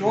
2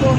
2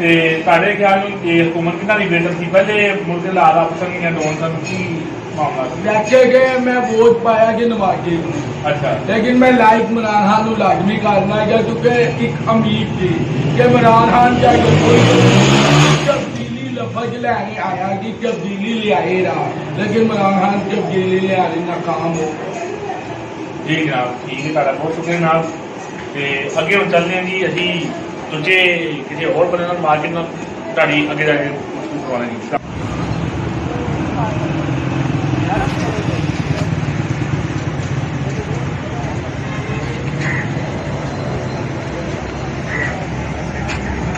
ਤੇ ਤੁਹਾਡੇ ਖਿਆਲ ਵਿੱਚ ਇਹ ਹਕੂਮਤ ਕਿੰਨਾ ਦੀ ਬਿਹਤਰ ਸੀ ਪਹਿਲੇ ਮੁਲਕ ਦੇ ਹਾਲਾਤ ਆਪਸ਼ਨ ਜਾਂ ਡੋਨ ਸਨ ਕੀ ਮਾਮਲਾ ਸੀ? लेके गए मैं वोट पाया कि नवाजे को, ਅੱਛਾ लेकिन मैं लाइक इमरान खान को लाजमी करना है क्योंकि एक उम्मीद थी कि इमरान खान जाके कोई तब्दीली लफज लेने आया कि तब्दीली ले आए रहा, लेकिन इमरान खान तब्दीली ले आने नाकाम हो गए। ਜੀ ਜਨਾਬ ਠੀਕ ਹੈ, ਤੁਹਾਡਾ ਬਹੁਤ ਸ਼ੁਕਰੀਆ ਜਨਾਬ। ਤੇ ਅੱਗੇ ਹੁਣ ਚੱਲਦੇ ਹਾਂ ਜੀ ਅਸੀਂ ਦੂਜੇ ਕਿਸੇ ਹੋਰ ਬੰਦੇ ਨਾਲ ਮਾਰਕੀਟ ਨਾਲ ਤੁਹਾਡੀ ਅੱਗੇ ਜਾ ਕੇ ਕਰਵਾਉਣਾ ਜੀ।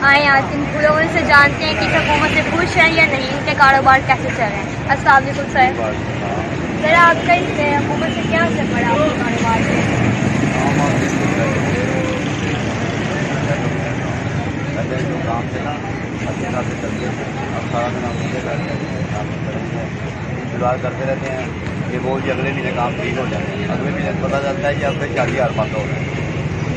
आए आज इन लोगों से जानते हैं कि इस हुकूमत से खुश हैं या नहीं, इनके कारोबार कैसे चल रहे हैं। अस्सलाम वालेकुम सर, सर आपका इस हुकूमत से क्या असर पड़ा आपके कारोबार पे? पहले जो काम थे ना अच्छे तरह से चलते थे, अब सारा दिन हम मुझे करते हैं, काम करेंगे शुरुआत करते रहते हैं, ये वो जी अगले महीने काम ठीक हो जाते हैं, अगले महीने पता चलता है कि अब फिर 40,000 बंद हो गए।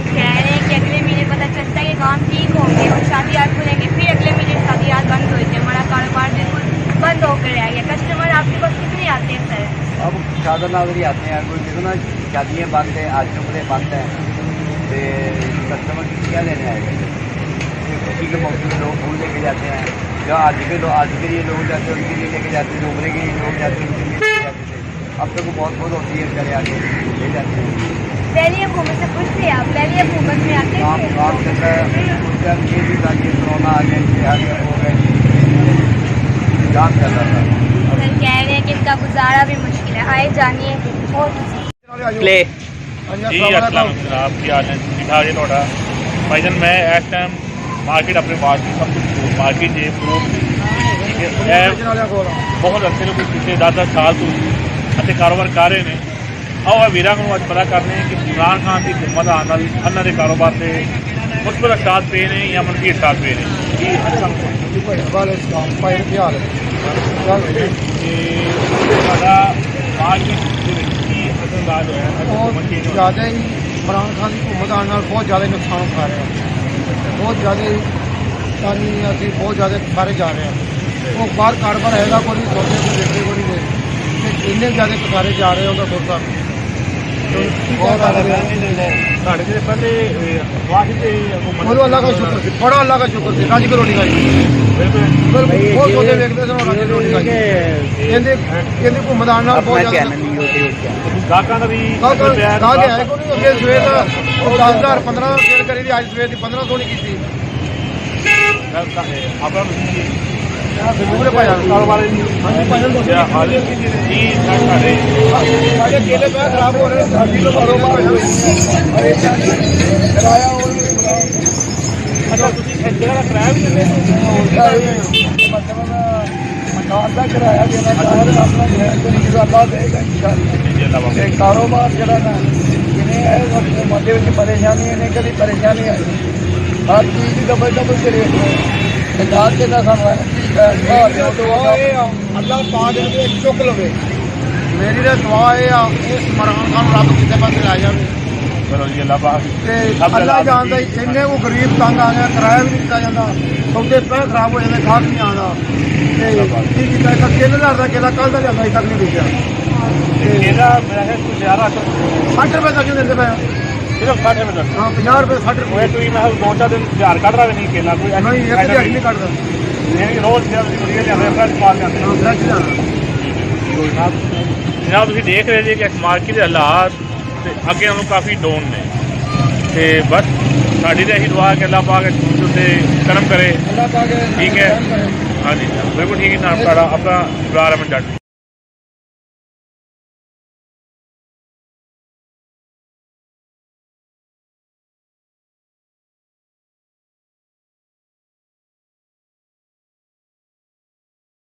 कह रहे हैं कि अगले महीने पता चलता है कि काम ठीक होंगे और शादियात खुलेंगे, फिर अगले महीने शादियात बंद हो जाए, हमारा कारोबार बिल्कुल बंद होकर रह गया। कस्टमर आपके पास कितने आते हैं सर? अब चादर नागरी आते हैं, कोई देखो ना शादियाँ बंद है, आज जुमले बंद हैं, तो कस्टमर क्या लेने आएगा? खुशी के मौके में लोग फूल लेके जाते हैं, या आज के लिए लोग जाते हैं उनके लिए लेके जाते हैं, उम्र के लिए लोग जाते हैं उनके लिए लेके जाते थे। अब तक वो बहुत होती है बेचारे आगे ले जाते हैं। पहली हुकूमत से खुश थे आप? पहली हुकूमत में आते काम थे? काम चल रहा है, उस टाइम ये भी था कि कोरोना आ गया, इससे आ गया, हो गए, काम चल रहा था। सर कह रहे हैं कि इनका गुजारा भी मुश्किल है। आए जानिए और प्ले जी अस्सलाम जनाब, की हाल है? ठीक ठाक है ਤੁਹਾਡਾ ਭਾਈजान। मैं इस टाइम मार्केट अपने मार्केट सब कुछ मार्केट जे फ्रूट बहुत अच्छे लोग पिछले 10 साल तो अच्छे कारोबार कर रहे हैं। आओ वीर को अज पता करने कि इमरान खान की हुकूमत आने वाली अन्ना के कारोबार से मुस्बत असरात पे ने या मनफी असरात पे ने जी? ज़्यादा ही इमरान खान की हुकूमत आने नाल बहुत ज़्यादा नुकसान उठा रहे हैं, बहुत ज़्यादा सानी अभी बहुत ज़्यादा सारे जा रहे हैं। वो बाहर कारोबार है कोई नहीं, सोचने को देखने को नहीं दे, इन्ने ज़्यादा कसारे जा रहे हैं सोचता बोलो अल्लाह का शुक्र से, बड़ा अल्लाह का शुक्र से राजी की रोटी खाई बिल्कुल बहुत सोचे देखते थे राजी की रोटी खाई कहते घूमत आने नाल बहुत ज़्यादा गाहकां दा भी गाहक है कोई नहीं। अगे सवेर 10,000 15 सेल करी थी, अज सवेर की 1500 नहीं की। आपका पूरे पाया कारोबार केले पे खराब हो रहे हैं, कारोबार किराया और अच्छा जगह किराया भी दिंदे मकान का किराया देना चाह रहे अपना गैर अल्लाह देगा इंशाअल्लाह। कारोबार जरा ना इन्हें मध्य में परेशानी इन्हें कभी परेशानी आई, हर चीज़ की डबल के रेट है के ना अल्लाह पाक चुक लवे। मेरी तो दुआ है इस इमरान खान रब किसी पास लै जाए। चलो जी अल्लाह पाक अल्लाह जानता इन्ने को गरीब तंग आ गया, किराया भी नहीं दिता जाता, सौदे पे खराब हो जाते, गाहक नहीं आना। 3,000 का केला कल का लिया अभी तक नहीं बेचा। केला मेरा है कुछ 60 रुपये तक देते पे सिर्फ 60 रुपये तक? हाँ 50 रुपये 60 रुपये कोई मैं 2-4 दिन हजार कट रहा नहीं केला कोई नहीं एक दिहाड़ी नहीं कटता। रोज फ्रेश माल जाते हाँ फ्रेश जाना। जनाब तुम देख रहे थे कि मार्केट के हालात अगे हम काफ़ी डाउन ने, तो बस साड़ी तो यही दुआ कि अल्लाह पाक उत्ते करम करे। अल्लाह पाक ठीक है, हाँ जी बिल्कुल ठीक है। नाम अपना इब्रार अहमद जट।